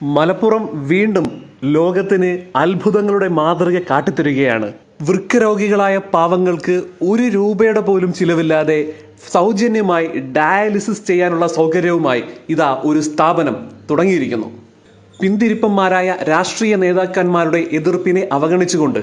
മലപ്പുറം വീണ്ടും ലോകത്തിന് അത്ഭുതങ്ങളുടെ മാതൃക കാട്ടിത്തരികയാണ്. വൃക്കരോഗികളായ പാവങ്ങൾക്ക് ₹1 പോലും ചിലവില്ലാതെ സൗജന്യമായി ഡയാലിസിസ് ചെയ്യാനുള്ള സൗകര്യവുമായി ഇതാ ഒരു സ്ഥാപനം തുടങ്ങിയിരിക്കുന്നു. പിന്തിരിപ്പന്മാരായ രാഷ്ട്രീയ നേതാക്കന്മാരുടെ എതിർപ്പിനെ അവഗണിച്ചുകൊണ്ട്,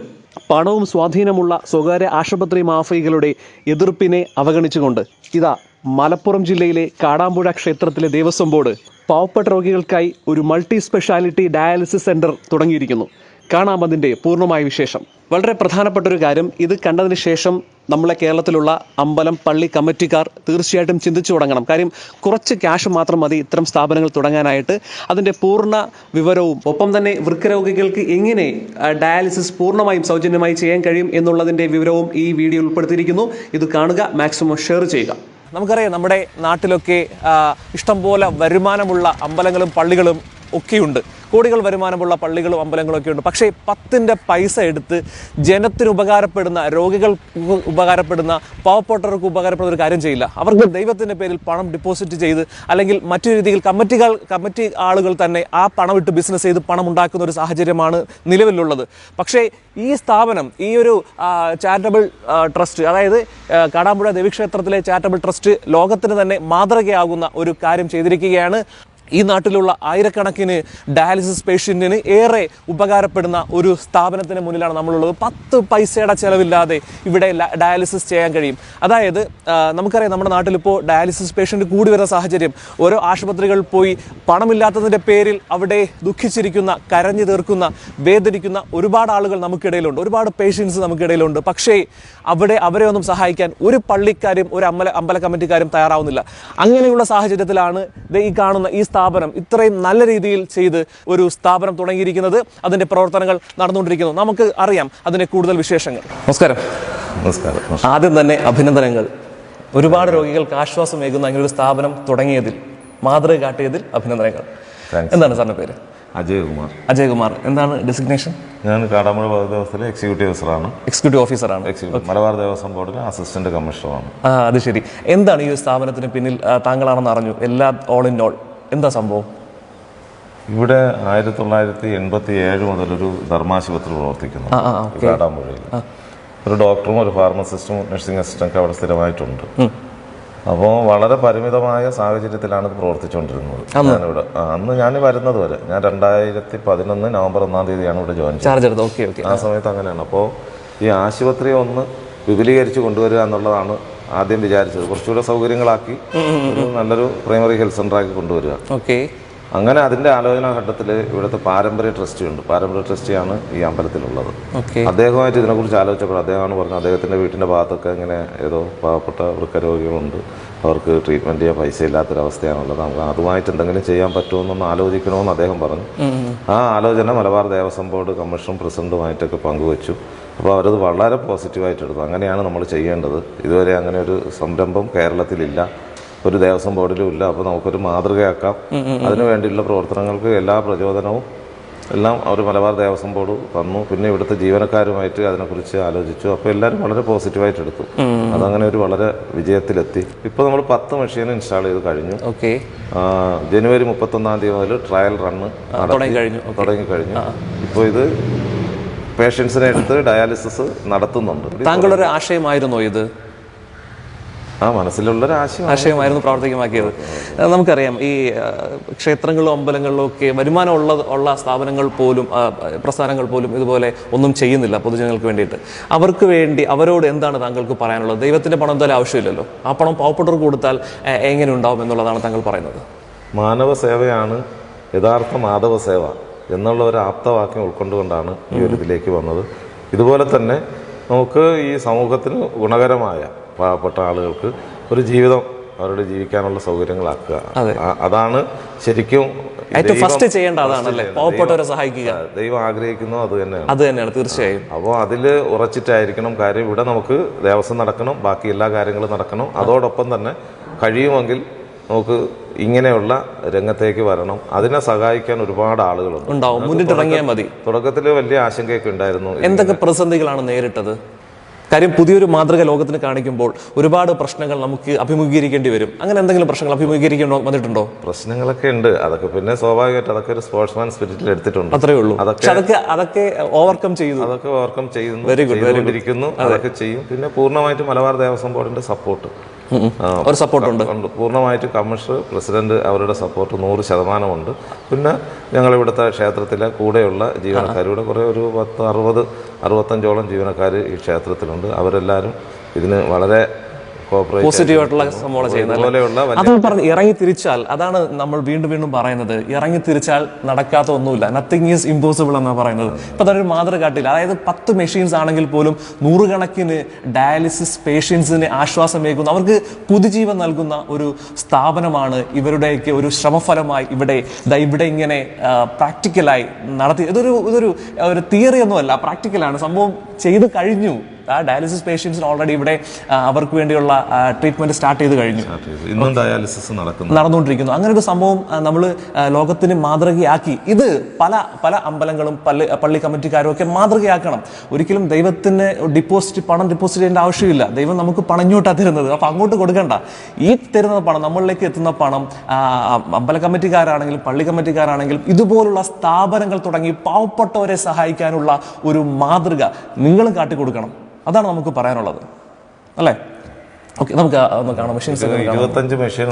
പണവും സ്വാധീനമുള്ള സ്വകാര്യ ആശുപത്രി മാഫിയകളുടെ എതിർപ്പിനെ അവഗണിച്ചുകൊണ്ട് ഇതാ മലപ്പുറം ജില്ലയിലെ കാടാമ്പുഴ ക്ഷേത്രത്തിലെ ദേവസ്വം ബോർഡ് പാവപ്പെട്ട രോഗികൾക്കായി ഒരു മൾട്ടി സ്പെഷ്യാലിറ്റി ഡയാലിസിസ് സെന്റർ തുടങ്ങിയിരിക്കുന്നു. കാണാം അതിൻ്റെ പൂർണ്ണമായ വിശേഷം. വളരെ പ്രധാനപ്പെട്ട ഒരു കാര്യം, ഇത് കണ്ടതിന് ശേഷം നമ്മളെ കേരളത്തിലുള്ള അമ്പലം പള്ളി കമ്മിറ്റിക്കാർ തീർച്ചയായിട്ടും ചിന്തിച്ചു തുടങ്ങണം. കാര്യം കുറച്ച് ക്യാഷ് മാത്രം മതി ഇത്തരം സ്ഥാപനങ്ങൾ തുടങ്ങാനായിട്ട്. അതിൻ്റെ പൂർണ്ണ വിവരവും ഒപ്പം തന്നെ വൃക്കരോഗികൾക്ക് എങ്ങനെ ഡയാലിസിസ് പൂർണ്ണമായും സൗജന്യമായി ചെയ്യാൻ കഴിയും എന്നുള്ളതിൻ്റെ വിവരവും ഈ വീഡിയോ ഉൾപ്പെടുത്തിയിരിക്കുന്നു. ഇത് കാണുക, മാക്സിമം ഷെയർ ചെയ്യുക. നമുക്കറിയാം, നമ്മുടെ നാട്ടിലൊക്കെ ഇഷ്ടംപോലെ വരുമാനമുള്ള അമ്പലങ്ങളും പള്ളികളും ഒക്കെയുണ്ട്. കോടികൾ വരുമാനമുള്ള പള്ളികളും അമ്പലങ്ങളും ഒക്കെ ഉണ്ട്. പക്ഷേ 10ന്റെ പൈസ എടുത്ത് ജനത്തിന് ഉപകാരപ്പെടുന്ന, രോഗികൾക്ക് ഉപകാരപ്പെടുന്ന, പാവപ്പെട്ടവർക്ക് ഉപകാരപ്പെടുന്ന ഒരു കാര്യം ചെയ്യില്ല. അവർക്ക് ദൈവത്തിൻ്റെ പേരിൽ പണം ഡിപ്പോസിറ്റ് ചെയ്ത് അല്ലെങ്കിൽ മറ്റു രീതിയിൽ കമ്മിറ്റി ആളുകൾ തന്നെ ആ പണം ഇട്ട് ബിസിനസ് ചെയ്ത് പണം ഉണ്ടാക്കുന്ന ഒരു സാഹചര്യമാണ് നിലവിലുള്ളത്. പക്ഷേ ഈ സ്ഥാപനം, ഈ ഒരു ചാരിറ്റബിൾ ട്രസ്റ്റ്, അതായത് കാടാമ്പുഴ ദേവീക്ഷേത്രത്തിലെ ചാരിറ്റബിൾ ട്രസ്റ്റ് ലോകത്തിന് തന്നെ മാതൃകയാകുന്ന ഒരു കാര്യം ചെയ്തിരിക്കുകയാണ്. ഈ നാട്ടിലുള്ള ആയിരക്കണക്കിന് ഡയാലിസിസ് പേഷ്യൻറ്റിന് ഏറെ ഉപകാരപ്പെടുന്ന ഒരു സ്ഥാപനത്തിന് മുന്നിലാണ് നമ്മളുള്ളത്. 10 പൈസയുടെ ചിലവില്ലാതെ ഇവിടെ ഡയാലിസിസ് ചെയ്യാൻ കഴിയും. അതായത് നമുക്കറിയാം, നമ്മുടെ നാട്ടിലിപ്പോൾ ഡയാലിസിസ് പേഷ്യൻ്റ് കൂടി വരുന്ന സാഹചര്യം. ഓരോ ആശുപത്രികളിൽ പോയി പണമില്ലാത്തതിൻ്റെ പേരിൽ അവിടെ ദുഃഖിച്ചിരിക്കുന്ന, കരഞ്ഞു തീർക്കുന്ന, വേദനിക്കുന്ന ഒരുപാട് ആളുകൾ നമുക്കിടയിലുണ്ട്, ഒരുപാട് പേഷ്യൻസ് നമുക്കിടയിലുണ്ട്. പക്ഷേ അവരെ ഒന്നും സഹായിക്കാൻ ഒരു പള്ളിക്കാരും ഒരു അമ്പല കമ്മിറ്റിക്കാരും തയ്യാറാവുന്നില്ല. അങ്ങനെയുള്ള സാഹചര്യത്തിലാണ് ഈ കാണുന്ന ഈ സ്ഥാപനം ഇത്രയും നല്ല രീതിയിൽ ചെയ്ത് ഒരു സ്ഥാപനം തുടങ്ങിയിരിക്കുന്നത്. അതിന്റെ പ്രവർത്തനങ്ങൾ നടന്നുകൊണ്ടിരിക്കുന്നു. നമുക്ക് അറിയാം അതിന്റെ കൂടുതൽ വിശേഷങ്ങൾ. നമസ്കാരം. ആദ്യം തന്നെ അഭിനന്ദനങ്ങൾ. ഒരുപാട് രോഗികൾക്ക് ആശ്വാസമേകുന്ന അങ്ങനെ ഒരു സ്ഥാപനം തുടങ്ങിയതിൽ, മാതൃക കാട്ടിയതിൽ അഭിനന്ദനങ്ങൾ. എന്താണ് സാറിന്റെ പേര്? അജയ്കുമാർ. എന്താണ് ഡെസിഗ്നേഷൻ? ഞാൻ കാടാമ്പുഴ ദേവസ്ഥത്തിലെ എക്സിക്യൂട്ടീവ് ഓഫീസറാണ്. മലബാർ ദേവസ്വം ബോർഡിലെ അസിസ്റ്റന്റ് കമ്മീഷണറാണ്. അത് ശരി. എന്താണ് ഈ സ്ഥാപനത്തിന് പിന്നിൽ? താങ്കളാണെന്ന് അറിഞ്ഞു. എല്ലാം ഓൾ ഇൻ ഓൾ. എന്താ സംഭവം? ഇവിടെ 1987 മുതലൊരു ധർമാശുപത്രി പ്രവർത്തിക്കുന്നു കാടാമ്പുഴയിൽ. ഒരു ഡോക്ടറും ഒരു ഫാർമസിസ്റ്റും നഴ്സിംഗ് അസിസ്റ്റൻ്റ് അവിടെ സ്ഥിരമായിട്ടുണ്ട്. അപ്പോൾ വളരെ പരിമിതമായ സാഹചര്യത്തിലാണ് ഇത് പ്രവർത്തിച്ചുകൊണ്ടിരുന്നത്. ഞാനിവിടെ അന്ന് ഞാൻ വരുന്നത് വരെ, ഞാൻ 2011 നവംബർ 1 ഇവിടെ ജോയിൻ ചെയ്തത്. ആ സമയത്ത് അങ്ങനെയാണ്. അപ്പോൾ ഈ ആശുപത്രി ഒന്ന് വിപുലീകരിച്ച് കൊണ്ടുവരിക എന്നുള്ളതാണ് ആദ്യം വിചാരിച്ചത്. കുറച്ചുകൂടെ സൗകര്യങ്ങളാക്കി ഒരു നല്ലൊരു പ്രൈമറി ഹെൽത്ത് സെൻ്ററാക്കി കൊണ്ടുവരിക. അങ്ങനെ അതിൻ്റെ ആലോചനാ ഘട്ടത്തിൽ ഇവിടുത്തെ പാരമ്പര്യ ട്രസ്റ്റിയുണ്ട്. പാരമ്പര്യ ട്രസ്റ്റിയാണ് ഈ അമ്പലത്തിലുള്ളത്. അദ്ദേഹമായിട്ട് ഇതിനെക്കുറിച്ച് ആലോചിച്ചപ്പോൾ അദ്ദേഹമാണ് പറഞ്ഞത്, അദ്ദേഹത്തിൻ്റെ വീട്ടിൻ്റെ ഭാഗത്തൊക്കെ ഇങ്ങനെ ഏതോ പാവപ്പെട്ട വൃക്കരോഗികളുണ്ട്, അവർക്ക് ട്രീറ്റ്മെൻറ്റ് ചെയ്യാൻ പൈസ ഇല്ലാത്തൊരവസ്ഥയാണുള്ളത്, നമുക്ക് അതുമായിട്ട് എന്തെങ്കിലും ചെയ്യാൻ പറ്റുമെന്നൊന്ന് ആലോചിക്കണമെന്ന് അദ്ദേഹം പറഞ്ഞു. ആ ആലോചന മലബാർ ദേവസ്വം ബോർഡ് കമ്മീഷൻ പ്രസിഡന്റുമായിട്ടൊക്കെ പങ്കുവച്ചു. അപ്പോൾ അവരത് വളരെ പോസിറ്റീവായിട്ട് എടുത്തു. അങ്ങനെയാണ് നമ്മൾ ചെയ്യേണ്ടത്. ഇതുവരെ അങ്ങനെ ഒരു സംരംഭം കേരളത്തിലില്ല, ഒരു ദേവസ്വം ബോർഡിലും ഇല്ല. അപ്പോൾ നമുക്കൊരു മാതൃകയാക്കാം. അതിനു വേണ്ടിയുള്ള പ്രവർത്തനങ്ങൾക്ക് എല്ലാ പ്രചോദനവും എല്ലാം അവർ മലബാർ ദേവസ്വം ബോർഡ് തന്നു. പിന്നെ ഇവിടുത്തെ ജീവനക്കാരുമായിട്ട് അതിനെക്കുറിച്ച് ആലോചിച്ചു. അപ്പോൾ എല്ലാവരും വളരെ പോസിറ്റീവായിട്ട് എടുത്തു. അതങ്ങനെ ഒരു വളരെ വിജയത്തിലെത്തി. ഇപ്പോൾ നമ്മൾ 10 മെഷീൻ ഇൻസ്റ്റാൾ ചെയ്ത് കഴിഞ്ഞു. ജനുവരി 31 മുതൽ ട്രയൽ റണ്ണ് തുടങ്ങിക്കഴിഞ്ഞു. ഇപ്പോൾ ഇത് പേഷ്യൻസിനെ എടുത്ത് ഡയാലിസിസ് നടത്തുന്നുണ്ട്. താങ്കളൊരു ആശയമായിരുന്നോ ഇത്? മനസ്സിലുള്ളൊരു ആശയമായിരുന്നു പ്രാവർത്തികമാക്കിയത്. നമുക്കറിയാം, ഈ ക്ഷേത്രങ്ങളിലും അമ്പലങ്ങളിലും ഒക്കെ വരുമാനം ഉള്ള സ്ഥാപനങ്ങൾ പോലും, പ്രസ്ഥാനങ്ങൾ പോലും ഇതുപോലെ ഒന്നും ചെയ്യുന്നില്ല പൊതുജനങ്ങൾക്ക് വേണ്ടിയിട്ട്. അവർക്ക് വേണ്ടി അവരോട് എന്താണ് താങ്കൾക്ക് പറയാനുള്ളത്? ദൈവത്തിൻ്റെ പണം എന്തായാലും ആവശ്യമില്ലല്ലോ. ആ പണം പാവപ്പെട്ടവർക്ക് കൊടുത്താൽ എങ്ങനെ ഉണ്ടാവും എന്നുള്ളതാണ് താങ്കൾ പറയുന്നത്. മാനവ സേവയാണ് യഥാർത്ഥ മാധവ സേവ എന്നുള്ള ഒരു ആപ്തവാക്യം ഉൾക്കൊണ്ടുകൊണ്ടാണ് ഈ ഒരു ഇതിലേക്ക് വന്നത്. ഇതുപോലെ തന്നെ നമുക്ക് ഈ സമൂഹത്തിന് ഗുണകരമായ പാവപ്പെട്ട ആളുകൾക്ക് ഒരു ജീവിതം, അവരുടെ ജീവിക്കാനുള്ള സൗകര്യങ്ങളാക്കുക. അതാണ് ശരിക്കും ഫസ്റ്റ് ചെയ്യേണ്ട. അതാണല്ലേ, പാവപ്പെട്ടവരെ സഹായിക്കുക. ദൈവം ആഗ്രഹിക്കുന്നു അത് തന്നെയാണ് തീർച്ചയായും. അപ്പോൾ അതിൽ ഉറച്ചിട്ടായിരിക്കണം കാര്യം. ഇവിടെ നമുക്ക് ദേവസ്വം നടക്കണം, ബാക്കി എല്ലാ കാര്യങ്ങളും നടക്കണം. അതോടൊപ്പം തന്നെ കഴിയുമെങ്കിൽ നമുക്ക് ഇങ്ങനെയുള്ള രംഗത്തേക്ക് വരണം. അതിനെ സഹായിക്കാൻ ഒരുപാട് ആളുകളുണ്ട്. മുന്നിട്ടിറങ്ങിയാൽ മതി. തുടക്കത്തിൽ വലിയ ആശങ്കയൊക്കെ ഉണ്ടായിരുന്നു. എന്തൊക്കെ പ്രതിസന്ധികളാണ് നേരിട്ടത്? കാര്യം പുതിയൊരു മാതൃക ലോകത്തിന് കാണിക്കുമ്പോൾ ഒരുപാട് പ്രശ്നങ്ങൾ നമുക്ക് അഭിമുഖീകരിക്കേണ്ടി വരും. അങ്ങനെ എന്തെങ്കിലും പ്രശ്നങ്ങൾ അഭിമുഖീകരിക്കേണ്ടി വന്നിട്ടുണ്ടോ? പ്രശ്നങ്ങളൊക്കെ ഉണ്ട്. അതൊക്കെ പിന്നെ സ്വാഭാവികമായിട്ട് അതൊക്കെ ഒരു സ്പോർട്സ്മാൻ സ്പിരിറ്റിൽ എടുത്തിട്ടുണ്ട്. അത്രേ ഉള്ളൂ. അതൊക്കെ ഓവർകം ചെയ്തു. അതൊക്കെ ഓവർകം ചെയ്തുകൊണ്ടിരിക്കുന്നു. അതൊക്കെ ചെയ്യും. പിന്നെ പൂർണ്ണമായിട്ട് മലബാർ ദേവസ്വം ബോർഡിന്റെ സപ്പോർട്ട് ഒരു സപ്പോർട്ടുണ്ട്. പൂർണ്ണമായിട്ട് കമ്മീഷണർ, പ്രസിഡന്റ് അവരുടെ സപ്പോർട്ട് 100% ഉണ്ട്. പിന്നെ ഞങ്ങൾ ഇവിടുത്തെ ക്ഷേത്രത്തിലെ കൂടെയുള്ള ജീവനക്കാർ, ഇവിടെ കുറേ ഒരു 60-65 ജീവനക്കാർ ഈ ക്ഷേത്രത്തിലുണ്ട്. അവരെല്ലാവരും ഇതിന് വളരെ പോസിറ്റീവായിട്ടുള്ള സംഭവം ചെയ്യുന്നത്. അത് പറഞ്ഞ് ഇറങ്ങി തിരിച്ചാൽ, അതാണ് നമ്മൾ വീണ്ടും വീണ്ടും പറയുന്നത്, ഇറങ്ങി തിരിച്ചാൽ നടക്കാത്ത ഒന്നുമില്ല. നത്തിങ് ഈസ് ഇമ്പോസിബിൾ എന്നാണ് പറയുന്നത്. ഇപ്പൊ അതൊരു മാതൃക കാട്ടില്ല. അതായത് 10 മെഷീൻസ് ആണെങ്കിൽ പോലും 100 കണക്കിന് ഡയാലിസിസ് പേഷ്യൻസിന് ആശ്വാസമേകുന്ന, അവർക്ക് പുതുജീവൻ നൽകുന്ന ഒരു സ്ഥാപനമാണ് ഇവരുടെയൊക്കെ ഒരു ശ്രമഫലമായി ഇവിടെ ഇങ്ങനെ പ്രാക്ടിക്കലായി നടത്തി. ഇതൊരു തിയറി ഒന്നുമല്ല, പ്രാക്ടിക്കലാണ്. സംഭവം ചെയ്ത് കഴിഞ്ഞു. ഡയാലിസിസ് പേഷ്യൻസിന് ഓൾറെഡി ഇവിടെ അവർക്ക് വേണ്ടിയുള്ള ട്രീറ്റ്മെന്റ് സ്റ്റാർട്ട് ചെയ്ത് കഴിഞ്ഞു. ഇന്നും ഡയാലിസിസ് നടന്നുകൊണ്ടിരിക്കുന്നു. അങ്ങനെ ഒരു സംഭവം നമ്മൾ ലോകത്തിന് മാതൃകയാക്കി. ഇത് പല അമ്പലങ്ങളും പള്ളി കമ്മിറ്റിക്കാരും ഒക്കെ മാതൃകയാക്കണം. ഒരിക്കലും ദൈവത്തിന് പണം ഡിപ്പോസിറ്റ് ചെയ്യേണ്ട ആവശ്യമില്ല. ദൈവം നമുക്ക് പണഞ്ഞോട്ടാണ് തരുന്നത്. അപ്പൊ അങ്ങോട്ട് കൊടുക്കണ്ട. ഈ തരുന്ന പണം, നമ്മളിലേക്ക് എത്തുന്ന പണം, അമ്പല കമ്മിറ്റിക്കാരാണെങ്കിലും പള്ളി കമ്മിറ്റിക്കാരാണെങ്കിലും ഇതുപോലുള്ള സ്ഥാപനങ്ങൾ തുടങ്ങി പാവപ്പെട്ടവരെ സഹായിക്കാനുള്ള ഒരു മാതൃക നിങ്ങൾ കാട്ടിക്കൊടുക്കണം. അതാണ് നമുക്ക് പറയാനുള്ളത്, അല്ലേ? ഓക്കെ, നമുക്ക് ഒന്ന് കാണാം. 25 മെഷീൻ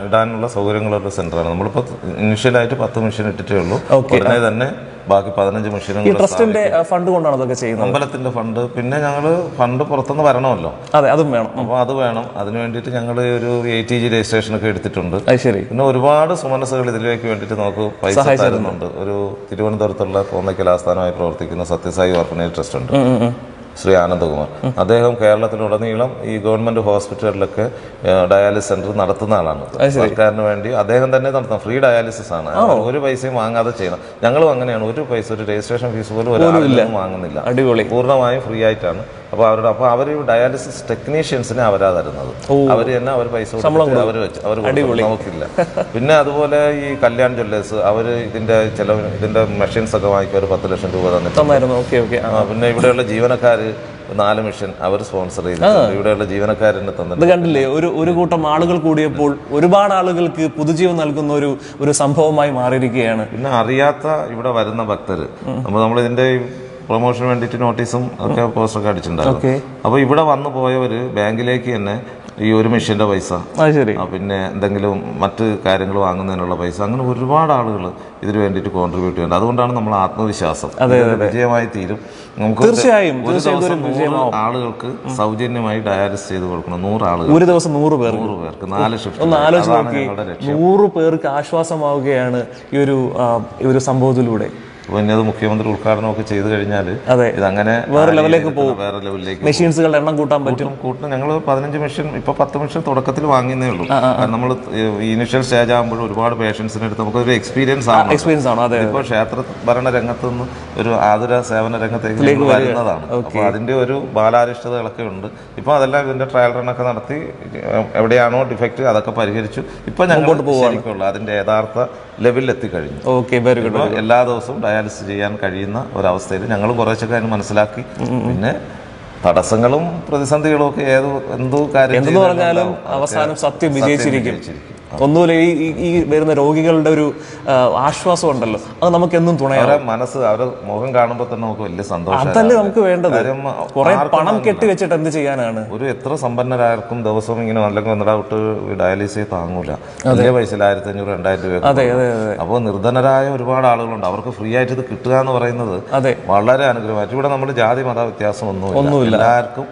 ഇടാനുള്ള സൗകര്യങ്ങളുള്ള സെന്ററാണ്. നമ്മളിപ്പോൾ ഇനിഷ്യലായിട്ട് 10 മെഷീൻ ഇട്ടിട്ടേ ഉള്ളൂ. ഉടനെ തന്നെ ബാക്കി 15 മെഷീനുകൾ ട്രസ്റ്റിന്റെ ഫണ്ട് കൊണ്ടാണ് അതൊക്കെ ചെയ്യുന്നത്. അമ്പലത്തിന്റെ ഫണ്ട്. പിന്നെ ഞങ്ങൾ ഫണ്ട് പുറത്തുനിന്ന് വരണമല്ലോ. അതെ, അതും വേണം. അപ്പോൾ അത് വേണം. അതിന് വേണ്ടിയിട്ട് ഞങ്ങൾ ഒരു ATG രജിസ്ട്രേഷൻ ഒക്കെ എടുത്തിട്ടുണ്ട്. ശരി. പിന്നെ ഒരുപാട് സുമനസ്സുകൾ ഇതിലേക്ക് വേണ്ടിയിട്ട് നമുക്ക് പൈസ തരുന്നുണ്ട്. ഒരു തിരുവനന്തപുരത്തുള്ള തോന്നയ്ക്കൽ ആസ്ഥാനമായി പ്രവർത്തിക്കുന്ന സത്യസായി ഓർഫനേജ് ട്രസ്റ്റ് ഉണ്ട്, ശ്രീ ആനന്ദകുമാർ. അദ്ദേഹം കേരളത്തിലുടനീളം ഈ ഗവൺമെന്റ് ഹോസ്പിറ്റലിലൊക്കെ ഡയാലിസിസ് സെന്റർ നടത്തുന്ന ആളാണ്. സർക്കാരിന് വേണ്ടി അദ്ദേഹം തന്നെ നടത്തുന്ന ഫ്രീ ഡയാലിസിസ് ആണ്. ഒരു പൈസയും വാങ്ങാതെ ചെയ്യണം. ഞങ്ങളും അങ്ങനെയാണ്. ഒരു രജിസ്ട്രേഷൻ ഫീസ് പോലും ഒരാളും വാങ്ങുന്നില്ല. പൂർണ്ണമായും ഫ്രീ ആയിട്ടാണ്. അപ്പോൾ അവർ ഡയാലിസിസ് ടെക്നീഷ്യൻസിനെ അവരാ തരുന്നത്. അവർ തന്നെ അവർ പൈസ നമുക്കില്ല. പിന്നെ അതുപോലെ ഈ കല്യാൺ ജ്വല്ലേഴ്സ് അവർ ഇതിന്റെ മെഷീൻസ് ഒക്കെ വാങ്ങിക്കും. ഒരു 10 ലക്ഷം രൂപ തന്നിട്ടുണ്ട്. പിന്നെ ഇവിടെയുള്ള ജീവനക്കാർ 4 മെഷീൻ അവർ സ്പോൺസർ ചെയ്തിട്ടുണ്ട്. ഇവിടെയുള്ള ജീവനക്കാരനെ തന്നിട്ടുണ്ട്. കണ്ടില്ലേ, ഒരു കൂട്ടം ആളുകൾ കൂടിയപ്പോൾ ഒരുപാട് ആളുകൾക്ക് പുതുജീവൻ നൽകുന്ന ഒരു സംഭവമായി മാറിയിരിക്കുകയാണ്. പിന്നെ അറിയാത്ത ഇവിടെ വരുന്ന ഭക്തർ, നമ്മൾ ഇതിന്റെ പ്രൊമോഷന് വേണ്ടിയിട്ട് നോട്ടീസും ഒക്കെ പോസ്റ്ററൊക്കെ അടിച്ചിട്ടുണ്ടായിരുന്നു. അപ്പൊ ഇവിടെ വന്നു പോയവര് ബാങ്കിലേക്ക് തന്നെ ഈ ഒരു മെഷീന്റെ പൈസ, പിന്നെ എന്തെങ്കിലും മറ്റ് കാര്യങ്ങൾ വാങ്ങുന്നതിനുള്ള പൈസ, അങ്ങനെ ഒരുപാട് ആളുകൾ ഇതിനു വേണ്ടിയിട്ട് കോൺട്രിബ്യൂട്ട് ചെയ്യുന്നുണ്ട്. അതുകൊണ്ടാണ് നമ്മൾ ആത്മവിശ്വാസം വിജയമായി തീരും. നമുക്ക് തീർച്ചയായും ആളുകൾക്ക് സൗജന്യമായി ഡയാലിസിസ് ചെയ്ത് കൊടുക്കണം. 100 ആളുകൾ ഒരു ദിവസം 100 പേർക്ക് 4 ഷിഫ്റ്റ്. 100 പേർക്ക് ആശ്വാസമാവുകയാണ് ഈ ഒരു സംഭവത്തിലൂടെ. പിന്നെ അത് മുഖ്യമന്ത്രി ഉദ്ഘാടനമൊക്കെ ചെയ്ത് കഴിഞ്ഞാൽ ഇതങ്ങനെ വേറെ ലെവലിലേക്ക് പോകും. മെഷീൻസുകളുടെ എണ്ണം കൂട്ടാൻ പറ്റും. ഞങ്ങൾ 15 മെഷീൻ, ഇപ്പൊ 10 മെഷീൻ തുടക്കത്തിൽ വാങ്ങിയേ ഉള്ളൂ. നമ്മൾ ഇനിഷ്യൽ സ്റ്റേജ് ആകുമ്പോൾ ഒരുപാട് പേഷ്യൻസിനെ എടുത്ത് നമുക്കൊരു എക്സ്പീരിയൻസ് ആണ്. ഇപ്പോൾ ക്ഷേത്ര ഭരണ രംഗത്ത് നിന്ന് ഒരു ആതുര സേവന രംഗത്തേക്ക് വരുന്നതാണ്. അപ്പോൾ അതിന്റെ ഒരു ബാലാരിഷ്ടതകളൊക്കെ ഉണ്ട്. ഇപ്പൊ അതെല്ലാം ഇതിന്റെ ട്രയൽ റണ്ണൊക്കെ നടത്തി എവിടെയാണോ ഡിഫക്റ്റ് അതൊക്കെ പരിഹരിച്ചു. ഇപ്പൊ ഞങ്ങൾ ശരിക്കുള്ള അതിന്റെ യഥാർത്ഥ ലെവലിൽ എത്തിക്കഴിഞ്ഞു. എല്ലാ ദിവസവും ഡയാലിസിസ് ചെയ്യാൻ കഴിയുന്ന ഒരവസ്ഥയിൽ ഞങ്ങൾ കുറച്ചൊക്കെ അതിന് മനസ്സിലാക്കി. പിന്നെ തടസ്സങ്ങളും പ്രതിസന്ധികളും ഒക്കെ എന്തോ കാര്യം പറഞ്ഞാലും അവസാനം സത്യം വിജയിച്ചിരിക്കും. ഒന്നുമില്ല, ഈ വരുന്ന രോഗികളുടെ ഒരു ആശ്വാസം ഉണ്ടല്ലോ, അത് നമുക്ക് എന്നും തുണയാണ്. മനസ്സ്, അവരുടെ മുഖം കാണുമ്പോൾ തന്നെ നമുക്ക് വലിയ സന്തോഷം. അതല്ലേ നമുക്ക് വേണ്ടത്. കുറെ പണം കെട്ടിവെച്ചിട്ട് എന്ത് ചെയ്യാനാണ്? ഒരു എത്ര സമ്പന്നരാർക്കും ദിവസവും ഇങ്ങനെ അല്ലെങ്കിൽ ഒന്നിടാവിട്ട് ഡയാലിസിസ് താങ്ങൂല. വലിയ പൈസ 1500-2000 രൂപ. അപ്പോൾ നിർധനരായ ഒരുപാട് ആളുകളുണ്ട്. അവർക്ക് ഫ്രീ ആയിട്ട് ഇത് കിട്ടുക എന്ന് പറയുന്നത് വളരെ അനുഗ്രഹമായിട്ട്. ഇവിടെ നമ്മൾ ജാതി മത വ്യത്യാസം ഒന്നുമില്ല, എല്ലാവർക്കും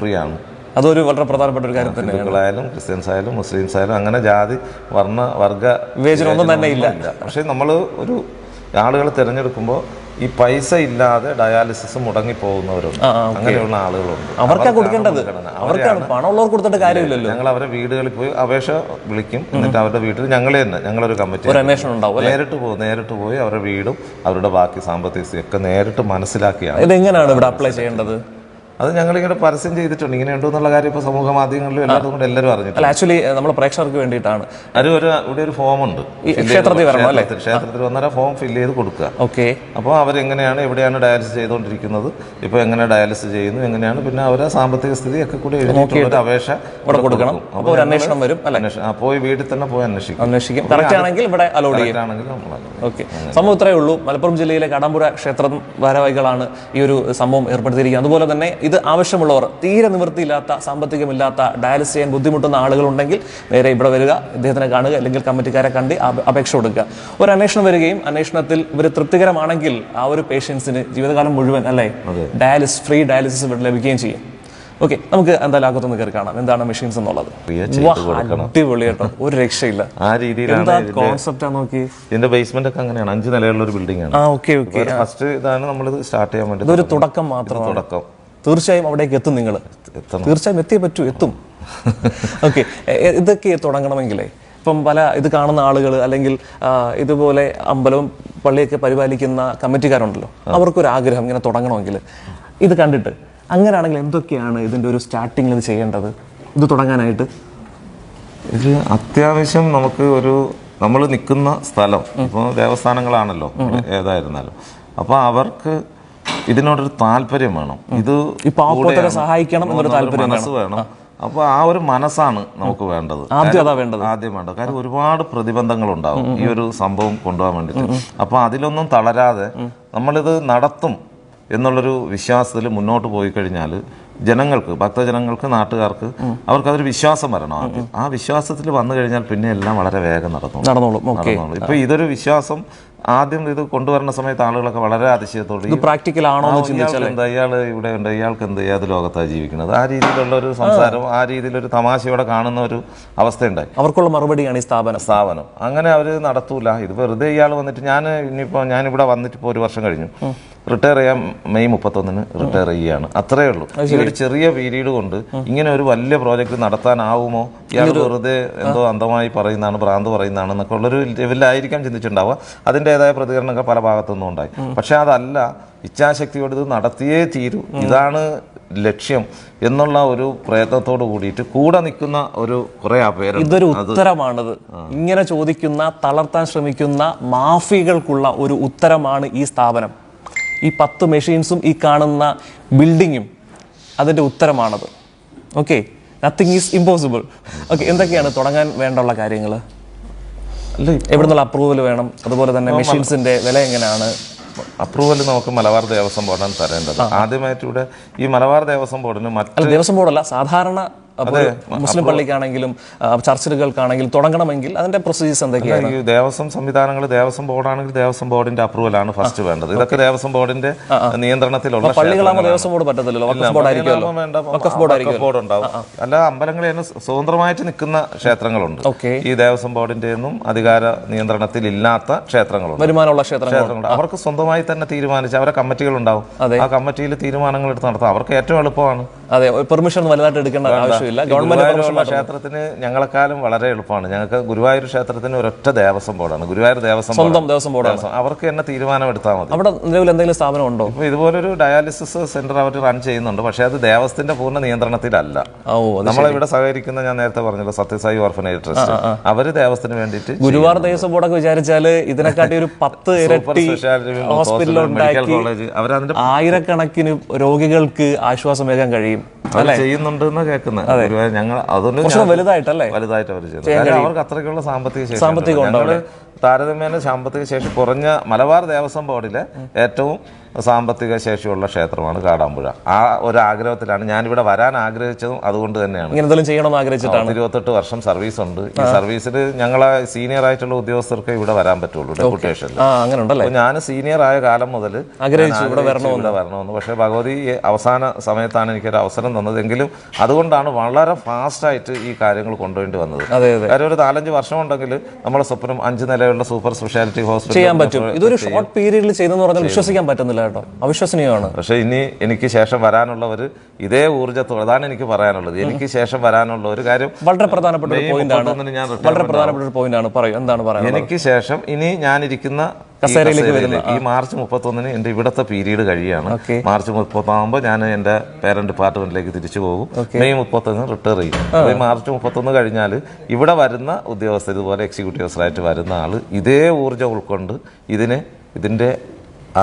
ഫ്രീ ആണ്. അതൊരു വളരെ പ്രധാനപ്പെട്ട ഒരു കാര്യം തന്നെ. ഹിന്ദുക്കളായാലും ക്രിസ്ത്യൻസ് ആയാലും മുസ്ലിംസ് ആയാലും അങ്ങനെ ജാതി വർഗ വിവേചനം ഒന്നും തന്നെ ഇല്ല. പക്ഷെ നമ്മൾ ഒരു ആളുകളെ തിരഞ്ഞെടുക്കുമ്പോൾ ഈ പൈസ ഇല്ലാതെ ഡയാലിസിസ് മുടങ്ങി പോകുന്നവരുണ്ട്. അങ്ങനെയുള്ള ആളുകളുണ്ട്. അവർക്കാണ് കൊടുക്കേണ്ടത്. അവർക്കാണ് പണമുള്ളവർ കൊടുത്തിട്ട് കാര്യമില്ലല്ലോ. ഞങ്ങൾ അവരുടെ വീടുകളിൽ പോയി അപേക്ഷ വിളിക്കും. എന്നിട്ട് അവരുടെ വീട്ടിൽ ഞങ്ങളൊരു കമ്മിറ്റി നേരിട്ട് പോയി അവരുടെ വീടും അവരുടെ ബാക്കി സാമ്പത്തിക സ്ഥിതി ഒക്കെ നേരിട്ട് മനസ്സിലാക്കിയാണ്. ഇതെങ്ങനെയാണ് ഇവിടെ അപ്ലൈ ചെയ്യേണ്ടത്? അത് ഞങ്ങളിങ്ങനെ പരസ്യം ചെയ്തിട്ടുണ്ട്, ഇങ്ങനെ ഉണ്ടെന്നുള്ള കാര്യം ഇപ്പോൾ സമൂഹ മാധ്യമങ്ങളിലും എല്ലാതും കൊണ്ട് എല്ലാവരും അറിഞ്ഞിട്ടുണ്ട്. ആക്ച്വലി നമ്മുടെ പ്രേക്ഷകർക്ക് വേണ്ടിയിട്ടാണ്. ഇവിടെ ഒരു ഫോം ഉണ്ട്, ക്ഷേത്രത്തിൽ വന്നാൽ ഫോം ഫില്ല് ചെയ്ത് കൊടുക്കുക. ഓക്കെ. അപ്പോൾ അവരെങ്ങനെയാണ്, എവിടെയാണ് ഡയാലിസിസ് ചെയ്തുകൊണ്ടിരിക്കുന്നത്, ഇപ്പോൾ എങ്ങനെ ഡയാലിസിസ് ചെയ്യുന്നു, എങ്ങനെയാണ്, പിന്നെ അവരെ സാമ്പത്തിക സ്ഥിതി ഒക്കെ കൂടി എഴുതിയിട്ടുള്ള അപേക്ഷ ഇവിടെ കൊടുക്കണം. അപ്പോൾ ഒരു അന്വേഷണം വരും അല്ലേ? പോയി വീട്ടിൽ തന്നെ പോയി അന്വേഷിക്കും. കറക്റ്റ് ആണെങ്കിൽ ഇവിടെ അലോഡ് ചെയ്യും. ഓക്കെ. സംഭവം ഇത്രയേ ഉള്ളൂ. മലപ്പുറം ജില്ലയിലെ കാടാമ്പുഴ ക്ഷേത്രം ഭാരവാഹികളാണ് ഈ ഒരു സംഭവം ഏർപ്പെടുത്തിയിരിക്കുന്നത്. അതുപോലെ തന്നെ ഇത് ആവശ്യമുള്ളവർ, തീരെ നിവൃത്തിയില്ലാത്ത, സാമ്പത്തികമില്ലാത്ത, ഡയാലിസിസ് ചെയ്യാൻ ബുദ്ധിമുട്ടുന്ന ആളുകളുണ്ടെങ്കിൽ നേരെ ഇവിടെ വരിക, ഇദ്ദേഹത്തിനെ കാണുക, അല്ലെങ്കിൽ കമ്മിറ്റിക്കാരെ കണ്ട് അപേക്ഷ കൊടുക്കുക. ഒരു അന്വേഷണം വരികയും അന്വേഷണത്തിൽ ഇവർ തൃപ്തികരമാണെങ്കിൽ ആ ഒരു പേഷ്യൻസിന് ജീവിതകാലം മുഴുവൻ അല്ലേ ഫ്രീ ഡയാലിസിസ് ഇവിടെ ലഭിക്കുകയും ചെയ്യും. ഓക്കെ, നമുക്ക് എന്തായാലും അകത്തൊന്ന് കയറി കാണാം എന്താണ് മെഷീൻസ് എന്നുള്ളത്. അടിപൊളി കേട്ടോ, ഒരു രക്ഷയില്ല. ആ രീതിയിലാണ് കോൺസെപ്റ്റ്. നോക്കി, ഇതിന്റെ ബേസ്മെന്റ് ഒക്കെ അങ്ങനെയാണ്, 5 നിലയുള്ള ഒരു ബിൽഡിംഗ് ആണ്. ഫസ്റ്റ് ഇതാണ് നമ്മൾ സ്റ്റാർട്ട് ചെയ്യാൻ വേണ്ടി. ഇതൊരു തുടക്കം മാത്രമാണ്. തുടക്കം. തീർച്ചയായും അവിടേക്ക് എത്തും, നിങ്ങൾ തീർച്ചയായും എത്തിയേ പറ്റൂ, എത്തും. ഓക്കെ. ഇതൊക്കെ തുടങ്ങണമെങ്കിലേ ഇപ്പം ഇത് കാണുന്ന ആളുകൾ, അല്ലെങ്കിൽ ഇതുപോലെ അമ്പലവും പള്ളിയൊക്കെ പരിപാലിക്കുന്ന കമ്മിറ്റിക്കാരുണ്ടല്ലോ, അവർക്കൊരു ആഗ്രഹം ഇങ്ങനെ തുടങ്ങണമെങ്കിൽ ഇത് കണ്ടിട്ട്, അങ്ങനെയാണെങ്കിൽ എന്തൊക്കെയാണ് ഇതിൻ്റെ ഒരു സ്റ്റാർട്ടിങ്ങിൽ ഇത് ചെയ്യേണ്ടത്, ഇത് തുടങ്ങാനായിട്ട്? ഇത് അത്യാവശ്യം നമുക്ക് നമ്മൾ നിൽക്കുന്ന സ്ഥലം ഇപ്പോൾ ദേവസ്ഥാനങ്ങളാണല്ലോ ഏതായിരുന്നാലും, അപ്പോൾ അവർക്ക് ഇതിനോടൊരു താല്പര്യം വേണം. ഇത് പാവപ്പെട്ടവരെ സഹായിക്കണം എന്നൊരു താല്പര്യം മനസ്സ് വേണം. അപ്പോൾ ആ ഒരു മനസ്സാണ് നമുക്ക് വേണ്ടത്, ആദ്യം വേണ്ടത്. കാര്യം ഒരുപാട് പ്രതിബന്ധങ്ങൾ ഉണ്ടാവും ഈ ഒരു സംഭവം കൊണ്ടുപോകാൻ വേണ്ടിയിട്ട്. അപ്പോൾ അതിലൊന്നും തളരാതെ നമ്മളിത് നടത്തും എന്നുള്ളൊരു വിശ്വാസത്തിൽ മുന്നോട്ട് പോയി കഴിഞ്ഞാൽ ജനങ്ങൾക്ക്, ഭക്തജനങ്ങൾക്ക്, നാട്ടുകാർക്ക് അവർക്കതൊരു വിശ്വാസം വരണം ആദ്യം. ആ വിശ്വാസത്തിൽ വന്നു കഴിഞ്ഞാൽ പിന്നെ എല്ലാം വളരെ വേഗം നടന്നോളും. ഇപ്പൊ ഇതൊരു വിശ്വാസം ആദ്യം ഇത് കൊണ്ടുവരുന്ന സമയത്ത് ആളുകളൊക്കെ വളരെ അതിശയത്തോടെ പ്രാക്ടിക്കൽ ആണോ ഇയാൾ ഇവിടെ ഉണ്ട്, ഇയാൾക്ക് എന്ത് ഏത് ലോകത്താണ് ജീവിക്കുന്നത്, ആ രീതിയിലുള്ള ഒരു സംസാരം, ആ രീതിയിലൊരു തമാശയോടെ കാണുന്ന ഒരു അവസ്ഥയുണ്ടായി. അവർക്കുള്ള മറുപടിയാണ് ഈ സ്ഥാപനം. അങ്ങനെ അവർ നടത്തൂല. ഇത് വെറുതെ ഇയാൾ വന്നിട്ട് ഞാനിവിടെ വന്നിട്ട് ഇപ്പോൾ 1 വർഷം കഴിഞ്ഞു. റിട്ടയർ ചെയ്യാൻ മെയ് 31 റിട്ടയർ ചെയ്യുകയാണ്, അത്രയേ ഉള്ളൂ. ഈ ഒരു ചെറിയ പീരീഡ് കൊണ്ട് ഇങ്ങനെ ഒരു വലിയ പ്രോജക്റ്റ് നടത്താനാവുമോ, ഇയാൾ വെറുതെ എന്തോ അന്ധമായി പറയുന്നതാണ്, ഭ്രാന്ത് പറയുന്നതാണ് എന്നൊക്കെ ഉള്ളൊരു ലെവലിലായിരിക്കാം ചിന്തിച്ചിട്ടുണ്ടാവുക. അതിൻ്റെതായ പ്രതികരണങ്ങൾ പല ഭാഗത്തുനിന്നും ഉണ്ടായി. പക്ഷെ അതല്ല, ഇച്ഛാശക്തിയോട് ഇത് നടത്തിയേ തീരൂ, ഇതാണ് ലക്ഷ്യം എന്നുള്ള ഒരു പ്രയത്നത്തോട് കൂടിയിട്ട് കൂടെ നിൽക്കുന്ന കുറേ പേര്. ഇതൊരു ഉത്തരമാണത്. ഇങ്ങനെ ചോദിക്കുന്ന, തളർത്താൻ ശ്രമിക്കുന്ന മാഫികൾക്കുള്ള ഒരു ഉത്തരമാണ് ഈ സ്ഥാപനം. ഈ 10 മെഷീൻസും ഈ കാണുന്ന ബിൽഡിങ്ങും അതിൻ്റെ ഉത്തരമാണത്. Okay, nothing is impossible. Okay, എന്തൊക്കെയാണ് തുടങ്ങാൻ വേണ്ടുള്ള കാര്യങ്ങൾ? എവിടെ നിന്നുള്ള അപ്രൂവൽ വേണം? അതുപോലെ തന്നെ മെഷീൻസിന്റെ വില എങ്ങനെയാണ്? അപ്രൂവൽ നമുക്ക് മലബാർ ദേവസ്വം ബോർഡാണ് തരേണ്ടത്. ആദ്യമായിട്ട് ഇവിടെ ഈ മലബാർ ദേവസ്വം ബോർഡിന് ദേവസ്വം ബോർഡല്ല, സാധാരണ മുസ്ലിം പള്ളിക്കാണെങ്കിലും ചർച്ചുകൾക്കാണെങ്കിലും തുടങ്ങണമെങ്കിൽ അതിന്റെ പ്രൊസീജിയേഴ്സ് എന്തൊക്കെയാണ്? ഈ ദേവസ്വം സംവിധാനങ്ങൾ, ദേവസ്വം ബോർഡാണെങ്കിൽ ദേവസ്വം ബോർഡിന്റെ അപ്രൂവലാണ് ഫസ്റ്റ് വേണ്ടത്. ഇതൊക്കെ ദേവസ്വം ബോർഡിന്റെ നിയന്ത്രണത്തിലുള്ള പള്ളികളാകുമ്പോൾ ദേവസ്വം ബോർഡ് പറ്റത്തില്ലല്ലോ, ബോർഡ് ഉണ്ടാവും. അല്ല, അമ്പലങ്ങളിൽ തന്നെ സ്വതന്ത്രമായിട്ട് നിൽക്കുന്ന ക്ഷേത്രങ്ങളുണ്ട്. ഈ ദേവസ്വം ബോർഡിന്റെ ഒന്നും അധികാര നിയന്ത്രണത്തിൽ ഇല്ലാത്ത ക്ഷേത്രങ്ങളുണ്ട്, വരുമാനമുള്ള ക്ഷേത്രങ്ങളുണ്ട്. അവർക്ക് സ്വന്തമായി തന്നെ തീരുമാനിച്ച് അവരെ കമ്മിറ്റികൾ ഉണ്ടാവും. ആ കമ്മിറ്റിയിൽ തീരുമാനങ്ങൾ എടുത്ത് നടത്താം. അവർക്ക് ഏറ്റവും എളുപ്പമാണ്. അതെ, പെർമിഷൻ വലുതായിട്ട് എടുക്കേണ്ട ആവശ്യം. ക്ഷേത്രത്തിന് ഞങ്ങളെക്കാളും വളരെ എളുപ്പമാണ്. ഞങ്ങൾക്ക് ഗുരുവായൂർ ക്ഷേത്രത്തിന് ഒരൊറ്റ ദേവസ്വം ബോർഡാണ്, ഗുരുവായൂർ ദേവസ്വം ബോർഡ്. അവർക്ക് തന്നെ തീരുമാനം എടുത്താൽ മതി. അവിടെ നിലവിൽ എന്തെങ്കിലും സ്ഥാപനം ഉണ്ടോ? ഇപ്പൊ ഇതുപോലൊരു ഡയാലിസിസ് സെന്റർ അവർ റൺ ചെയ്യുന്നുണ്ട്, പക്ഷെ അത് ദേവസ്ഥത്തിന്റെ പൂർണ്ണ നിയന്ത്രണത്തിലല്ല. നമ്മളിവിടെ സഹകരിക്കുന്ന, ഞാൻ നേരത്തെ പറഞ്ഞല്ലോ, സത്യസായി ഓർഫനേജ് ട്രസ്റ്റ്, അവര് ദേവസ്ഥത്തിന് വേണ്ടിയിട്ട്. ഗുരുവായൂർ ദേവസ്വം ബോർഡൊക്കെ വിചാരിച്ചാല് ഇതിനെക്കാട്ടി ഒരു 10 ഇരട്ടി ഹോസ്പിറ്റൽ ഉണ്ടാക്കി ആയിരക്കണക്കിന് രോഗികൾക്ക് ആശ്വാസം വേഗം കഴിയും. ചെയ്യുന്നുണ്ടെന്ന് കേൾക്കുന്നത് ഞങ്ങൾ അതൊന്നും വലുതായിട്ട് അവർ ചെയ്യുന്നത്. അവർക്ക് അത്രയ്ക്കുള്ള സാമ്പത്തിക ശേഷി, താരതമ്യേന സാമ്പത്തിക ശേഷി കുറഞ്ഞ മലബാർ ദേവസ്വം ബോർഡിലെ ഏറ്റവും സാമ്പത്തിക ശേഷിയുള്ള ക്ഷേത്രമാണ് കാടാമ്പുഴ. ആ ഒരു ആഗ്രഹത്തിലാണ് ഞാനിവിടെ വരാൻ ആഗ്രഹിച്ചതും. അതുകൊണ്ട് തന്നെയാണ് 28 വർഷം സർവീസ് ഉണ്ട്. ഈ സർവീസിൽ ഞങ്ങളെ സീനിയർ ആയിട്ടുള്ള ഉദ്യോഗസ്ഥർക്ക് ഇവിടെ വരാൻ പറ്റുള്ളൂ ഡെപ്യൂട്ടേഷനിൽ. ഞാൻ സീനിയർ ആയ കാലം മുതൽ ഇവിടെ വരണമെന്ന്. പക്ഷേ ഭഗവതി അവസാന സമയത്താണ് എനിക്കൊരു അവസരം തന്നത്. എങ്കിലും അതുകൊണ്ടാണ് വളരെ ഫാസ്റ്റായിട്ട് ഈ കാര്യങ്ങൾ കൊണ്ടുവേണ്ടി വന്നത്. കാര്യം ഒരു 4-5 വർഷം ഉണ്ടെങ്കിൽ നമ്മളെ സ്വപ്നം 5 നിലയുള്ള സൂപ്പർ സ്പെഷ്യാലിറ്റി ഹോസ്പിറ്റൽ ചെയ്യാൻ പറ്റും. ഇതൊരു ഷോർട്ട് പീരീഡിൽ ചെയ്തെന്ന് പറഞ്ഞാൽ വിശ്വസിക്കാൻ പറ്റുന്നില്ല. കേട്ടോ, അവിശ്വസനീയമാണ്. പക്ഷെ ഇനി എനിക്ക് ശേഷം വരാനുള്ളവർ ഇതേ ഊർജ്ജത്തോടെ, അതാണ് എനിക്ക് പറയാനുള്ളത്. എനിക്ക് ശേഷം വരാനുള്ള ഒരു കാര്യം വളരെ പ്രധാനപ്പെട്ട ഒരു പോയിന്റ് ആണ്. പറയൂ, എന്താണ് പറയുന്നത്? എനിക്ക് ശേഷം ഇനി ഞാനിരിക്കുന്ന കസേരയിലേക്ക് വരുന്ന ഈ മാർച്ച് 31 എന്റെ ഇവിടുത്തെ പീരീഡ് കഴിയാണ്. മാർച്ച് 30 ആകുമ്പോൾ ഞാൻ എന്റെ പേരന്റ് ഡിപ്പാർട്ട്മെന്റിലേക്ക് തിരിച്ചു പോകും. മെയ് 31 റിട്ടയർ ചെയ്യും. അപ്പോൾ ഈ മാർച്ച് 31 കഴിഞ്ഞാൽ ഇവിടെ വരുന്ന ഉദ്യോഗസ്ഥർ, ഇതുപോലെ എക്സിക്യൂട്ടീവ്സായിട്ട് വരുന്ന ആള് ഇതേ ഊർജ്ജം ഉൾക്കൊണ്ട് ഇതിന്റെ ആ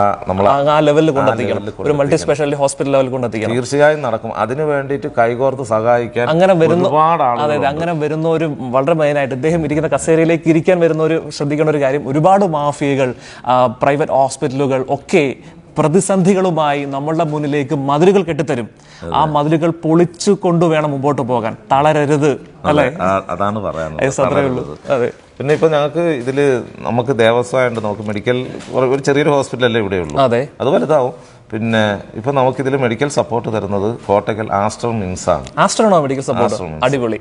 ലെവലിൽ കൊണ്ടെത്തിക്കണം, ഒരു മൾട്ടി സ്പെഷ്യാലിറ്റി ഹോസ്പിറ്റൽ ലെവലിൽ കൊണ്ടെത്തിക്കണം. തീർച്ചയായും നടക്കും. അതിന് വേണ്ടിയിട്ട് കൈകോർത്ത് സഹായിക്കാൻ അങ്ങനെ വരുന്ന ഒരുപാട് ആളുകൾ. അതായത് അങ്ങനെ വരുന്ന ഒരു വളരെ മെയിനായിട്ട് ഇദ്ദേഹം ഇരിക്കുന്ന കസേരയിലേക്ക് ഇരിക്കാൻ വരുന്ന ഒരു ശ്രദ്ധിക്കേണ്ട ഒരു കാര്യം, ഒരുപാട് മാഫിയകൾ, പ്രൈവറ്റ് ഹോസ്പിറ്റലുകൾ ഒക്കെ പ്രതിസന്ധികളുമായി നമ്മളുടെ മുന്നിലേക്ക് മതിലുകൾ കെട്ടിത്തരും. ആ മതിലുകൾ പൊളിച്ചു കൊണ്ടുവേണം മുമ്പോട്ട് പോകാൻ. തളരരുത്, അല്ലേ? അതാണ് പറയാനുള്ളത്. പിന്നെ ഇപ്പൊ ഞങ്ങൾക്ക് ഇതില് നമുക്ക് ദേവസ്വമായിട്ട് നമുക്ക് മെഡിക്കൽ ഒരു ചെറിയൊരു ഹോസ്പിറ്റലല്ലേ ഇവിടെയുള്ളൂ, അത് വലുതാവും. പിന്നെ ഇപ്പൊ നമുക്കിതിൽ മെഡിക്കൽ സപ്പോർട്ട് തരുന്നത് കോട്ടക്കൽ ആസ്റ്റർ മിംസ് ആണ്. ആസ്റ്ററാണോ മെഡിക്കൽ സപ്പോർട്ട്? അടിപൊളി.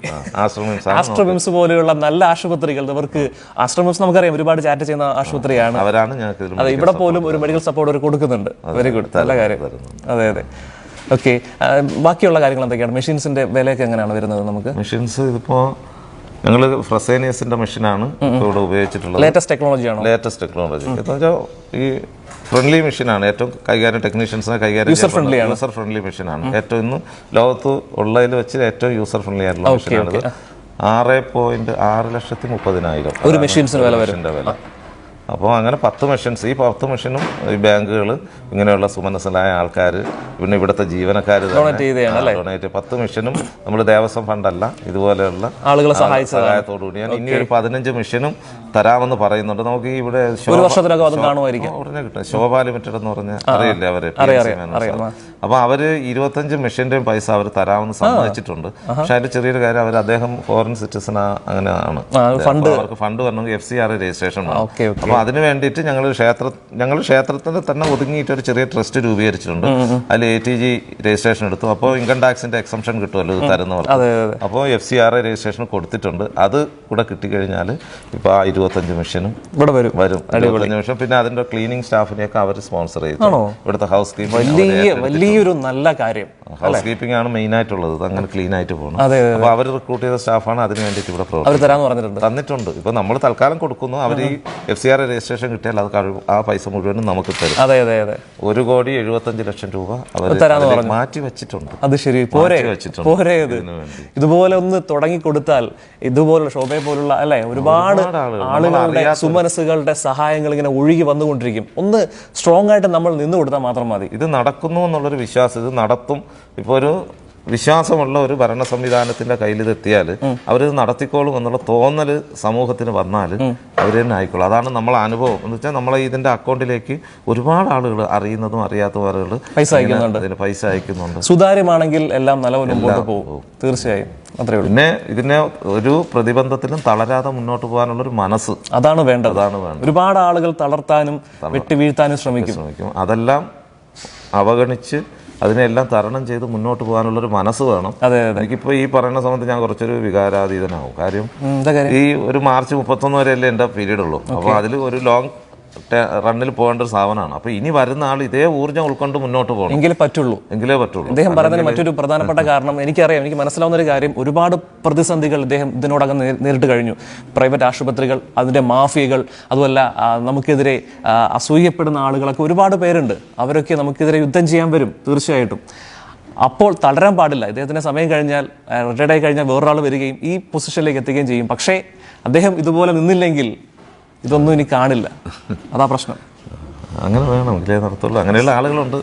ആസ്റ്റർ മിംസ് പോലെയുള്ള നല്ല ആശുപത്രികൾ, അവർക്ക് ആസ്റ്റർ മിംസ് നമുക്കറിയാം ഒരുപാട് ചാറ്റ് ചെയ്യുന്ന ആശുപത്രിയാണ്. അവരാണ് ഞങ്ങൾക്ക് അതെ, ഇവിടെ പോലും ഒരു മെഡിക്കൽ സപ്പോർട്ട് അവർ കൊടുക്കുന്നുണ്ട്. വെരി ഗുഡ്, നല്ല കാര്യം. അതെ അതെ, ഓക്കെ. ബാക്കിയുള്ള കാര്യങ്ങൾ എന്തൊക്കെയാണ്? മെഷീൻസിന്റെ വിലയൊക്കെ എങ്ങനെയാണ് വരുന്നത്? നമുക്ക് മെഷീൻസ് ഇതിപ്പോ ഞങ്ങൾ ഫ്രസേനിയസിന്റെ മെഷീനാണ് ഇവിടെ ഉപയോഗിച്ചിട്ടുള്ളത്. ലേറ്റസ്റ്റ് ടെക്നോളജി ആണ്. ലേറ്റസ്റ്റ് ടെക്നോളജി എന്ന് വെച്ചാൽ ഈ ഫ്രണ്ട്ലി മെഷീനാണ്. ഏറ്റവും കൈകാര്യം ടെക്നീഷ്യൻസിനെ കൈകാര്യം യൂസർ ഫ്രണ്ട്ലി മെഷീനാണ്. ഏറ്റവും ഇന്ന് ലോകത്ത് ഉള്ളതിൽ വെച്ച് ഏറ്റവും യൂസർ ഫ്രണ്ട്ലി ആയിട്ടുള്ള മെഷീനാണിത്. 6,30,30,000 ഒരു മെഷീൻസിന്റെ വില. അപ്പോൾ അങ്ങനെ 10 മെഷീൻസ്, ഈ 10 മെഷീനും ഈ ബാങ്കുകൾ, ഇങ്ങനെയുള്ള സുമനസ്സലായ ആൾക്കാർ, പിന്നെ ഇവിടുത്തെ ജീവനക്കാർ ഡൊണേറ്റ് 10 മെഷീനും നമ്മൾ ദേവസ്വം ഫണ്ടല്ല, ഇതുപോലെയുള്ള ആളുകളെ സഹായത്തോടുകൂടി ഞാൻ ഇനി ഒരു 15 മെഷീനും തരാമെന്ന് പറയുന്നുണ്ട്. നമുക്ക് ഈ ഇവിടെ ഉടനെ കിട്ടും. ശോഭ ലിമിറ്റഡ് എന്ന് പറഞ്ഞ അറിയില്ലേ അവര്? അപ്പൊ അവര് 25 മെഷീന്റെയും പൈസ അവർ തരാമെന്ന് സമ്മതിച്ചിട്ടുണ്ട്. പക്ഷെ അതിന്റെ ചെറിയൊരു കാര്യം, അദ്ദേഹം ഫോറിൻ സിറ്റിസൺ അങ്ങനെയാണ്. അവർക്ക് ഫണ്ട് വരണമെങ്കിൽ FCRA രജിസ്ട്രേഷൻ വേണം. അപ്പൊ അതിന് വേണ്ടിയിട്ട് ഞങ്ങൾ ക്ഷേത്രത്തിൽ തന്നെ ഒതുങ്ങിയിട്ട് ഒരു ചെറിയ ട്രസ്റ്റ് രൂപീകരിച്ചിട്ടുണ്ട്. അതിൽ ATG രജിസ്ട്രേഷൻ എടുത്തു. അപ്പോൾ ഇൻകം ടാക്സിന്റെ എക്സംഷൻ കിട്ടുമല്ലോ ഇത് തരുന്നവർക്ക്. അപ്പോൾ FCRA രജിസ്ട്രേഷൻ കൊടുത്തിട്ടുണ്ട്. അത് കൂടെ കിട്ടിക്കഴിഞ്ഞാൽ ഇപ്പൊ 25 മെഷീനും ഇവിടെ വരും. 25 മെഷീൻ. പിന്നെ അതിന്റെ ക്ലീനിങ് സ്റ്റാഫിനെയൊക്കെ അവർ സ്പോൺസർ ചെയ്തു. ഇവിടുത്തെ ഹൗസ് കീപ്പിംഗ് വലിയൊരു നല്ല കാര്യം. ഹൗസ് കീപ്പിംഗ് ആണ് മെയിൻ ആയിട്ടുള്ളത്. അങ്ങനെ ക്ലീൻ ആയിട്ട് പോകണം. അപ്പൊ അവർ റിക്രൂട്ട് ചെയ്ത സ്റ്റാഫാണ് അതിന് വേണ്ടിയിട്ട് ഇവിടെ തന്നിട്ടുണ്ട്. ഇപ്പൊ നമ്മൾ തൽക്കാലം കൊടുക്കുന്നു. അവർ ഈ FCRA രജിസ്ട്രേഷൻ കിട്ടിയാൽ അത് ആ പൈസ മുഴുവനും നമുക്ക് തരും. 1,75,00,000 രൂപ അവർ മാറ്റി വെച്ചിട്ടുണ്ട്. അത് ശരി, പോരെ? ഇതുപോലെ ഒന്ന് തുടങ്ങി കൊടുത്താൽ, ഇതുപോലുള്ള ശോഭയെ പോലുള്ള അല്ലെ ഒരുപാട് ആളുകളുടെ സുമനസ്സുകളുടെ സഹായങ്ങൾ ഇങ്ങനെ ഒഴുകി വന്നുകൊണ്ടിരിക്കും. ഒന്ന് സ്ട്രോങ് ആയിട്ട് നമ്മൾ നിന്ന് കൊടുത്താൽ മാത്രം മതി. ഇത് നടക്കുന്നു എന്നുള്ളൊരു വിശ്വാസം, ഇത് നടത്തും. ഇപ്പോൾ ഒരു വിശ്വാസമുള്ള ഒരു ഭരണ സംവിധാനത്തിന്റെ കയ്യിൽ ഇതെത്തിയാൽ അവരിത് നടത്തിക്കോളും എന്നുള്ള തോന്നല് സമൂഹത്തിന് വന്നാൽ അവർ തന്നെ ആയിക്കോളും. അതാണ് നമ്മളെ അനുഭവം. എന്ന് വെച്ചാൽ നമ്മളെ ഇതിന്റെ അക്കൗണ്ടിലേക്ക് ഒരുപാട് ആളുകൾ, അറിയുന്നതും അറിയാത്ത ആളുകൾ പൈസ അയക്കുന്നുണ്ട്. സുതാര്യമാണെങ്കിൽ എല്ലാം നല്ലപോലെ മുമ്പോട്ട് പോകും. തീർച്ചയായും അത്രേ ഉള്ളൂ. പിന്നെ ഇതിനെ ഒരു പ്രതിബന്ധത്തിലും തളരാതെ മുന്നോട്ട് പോകാനുള്ള ഒരു മനസ്സ് അതാണ് വേണ്ടത്. ഒരുപാട് ആളുകൾ തളർത്താനും വെട്ടിവീഴ്ത്താനും ശ്രമിക്കും. അതെല്ലാം അവഗണിച്ച് അതിനെല്ലാം തരണം ചെയ്ത് മുന്നോട്ട് പോകാനുള്ളൊരു മനസ്സ് വേണം. എനിക്കിപ്പോൾ ഈ പറയുന്ന സമയത്ത് ഞാൻ കുറച്ചൊരു വികാരാതീതനാവും. കാര്യം ഈ ഒരു മാർച്ച് 31 വരെയല്ലേ എൻ്റെ പീരീഡ് ഉള്ളൂ. അപ്പോൾ അതിൽ ഒരു ലോങ് റണ്ണിൽ പോകേണ്ട ഒരു സാധനമാണ്. അപ്പോൾ ഇനി വരുന്ന ആൾ ഇതേ ഊർജ്ജം ഉൾക്കൊണ്ട് മുന്നോട്ട് പോകണം. എങ്കിലേ പറ്റുള്ളൂ. അദ്ദേഹം പറയുന്നതിന് മറ്റൊരു പ്രധാനപ്പെട്ട കാരണം എനിക്ക് മനസ്സിലാവുന്ന ഒരു കാര്യം, ഒരുപാട് പ്രതിസന്ധികൾ ഇദ്ദേഹം ഇതിനോടകം നേരിട്ട് കഴിഞ്ഞു. പ്രൈവറ്റ് ആശുപത്രികൾ, അതിൻ്റെ മാഫിയകൾ, അതുമല്ല നമുക്കെതിരെ അസൂയപ്പെടുന്ന ആളുകളൊക്കെ ഒരുപാട് പേരുണ്ട്. അവരൊക്കെ നമുക്കെതിരെ യുദ്ധം ചെയ്യാൻ വരും തീർച്ചയായിട്ടും. അപ്പോൾ തളരാൻ പാടില്ല. ഇദ്ദേഹത്തിൻ്റെ സമയം കഴിഞ്ഞാൽ, റിട്ടയർഡ് ആയി കഴിഞ്ഞാൽ വേറൊരാൾ വരികയും ഈ പൊസിഷനിലേക്ക് എത്തുകയും ചെയ്യും. പക്ഷേ അദ്ദേഹം ഇതുപോലെ നിന്നില്ലെങ്കിൽ ഇതൊന്നും ഇനി കാണില്ല. അതാ പ്രശ്നം. അങ്ങനെ വേണം, ഇല്ലേ നടത്തുള്ളൂ. അങ്ങനെയുള്ള ആളുകളുണ്ട്,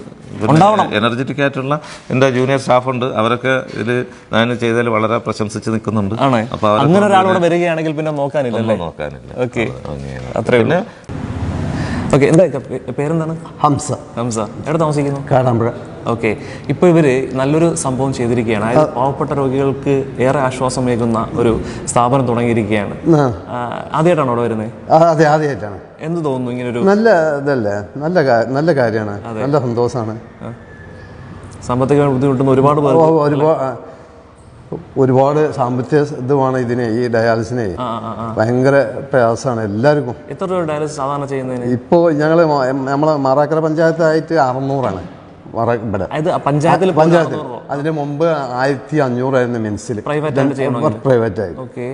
എനർജറ്റിക് ആയിട്ടുള്ള എൻ്റെ ജൂനിയർ സ്റ്റാഫുണ്ട്. അവരൊക്കെ ഇതിൽ ഞാൻ ചെയ്തതിൽ വളരെ പ്രശംസിച്ച് നിൽക്കുന്നുണ്ട്. അപ്പോൾ അങ്ങനെ ഒരാളോട് വരികയാണെങ്കിൽ പിന്നെ നോക്കാനില്ല. ഓക്കെ, അത്രേ ഉള്ളൂ. ഓക്കെ, എന്താ പേരെന്താണ്? ഹംസ. എവിടെ താമസിക്കുന്നു? കാടാമ്പുഴ. ഓക്കെ, ഇപ്പോൾ ഇവര് നല്ലൊരു സംഭവം ചെയ്തിരിക്കുകയാണ്. അതായത് പാവപ്പെട്ട രോഗികൾക്ക് ഏറെ ആശ്വാസമേകുന്ന ഒരു സ്ഥാപനം തുടങ്ങിയിരിക്കുകയാണ്. ആദ്യമായിട്ടാണോ അവിടെ വരുന്നത്? അതെ, ആദ്യമായിട്ടാണ്. എന്ത് തോന്നുന്നു? ഇങ്ങനെ ഒരു നല്ല ഇതല്ലേ, നല്ല കാര്യമാണ്, നല്ല സന്തോഷമാണ്. സാമ്പത്തിക ബുദ്ധിമുട്ടുന്ന ഒരുപാട് ഒരുപാട് സാമ്പത്തിക ഇതുമാണ് ഇതിന്, ഈ ഡയാലിസിനെ ഭയങ്കര പ്രയാസമാണ് എല്ലാവർക്കും. എത്ര രൂപ ഡയാലിസിസ് സാധാരണ ചെയ്യുന്നതിന്? ഇപ്പോൾ ഞങ്ങൾ നമ്മളെ മാറാക്കര പഞ്ചായത്തായിട്ട് 600 ഇവിടെ പഞ്ചായത്തിൽ. അതിന് മുമ്പ് 1500 മെൻസിൽ പ്രൈവറ്റ് ആയിട്ട്. ഓക്കെ,